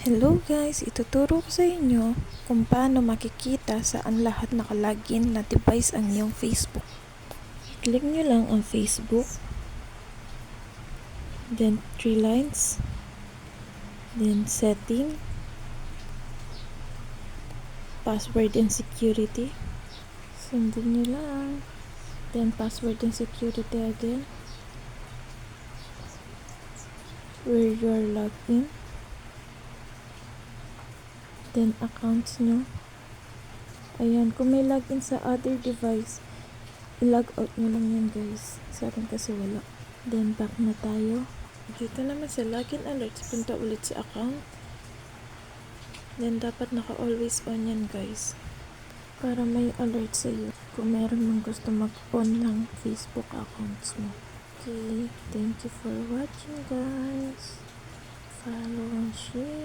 Hello guys, ituturo ko sa inyo kung paano makikita saan lahat nakalagin na device ang iyong Facebook. Click nyo lang ang Facebook, then 3 lines, then setting, password and security. Sundin nyo lang, then password and security again, where you are logged in, then accounts nyo. Ayan, kung may login sa other device, i-log out nyo lang yan guys. Sa akin kasi wala. Then back na tayo. Dito naman sa login alerts, punta ulit sa account. Then dapat naka-always on yan guys, para may alert sa iyo kung meron mang gusto mag-on ng Facebook accounts mo. Okay, thank you for watching guys. Follow and share.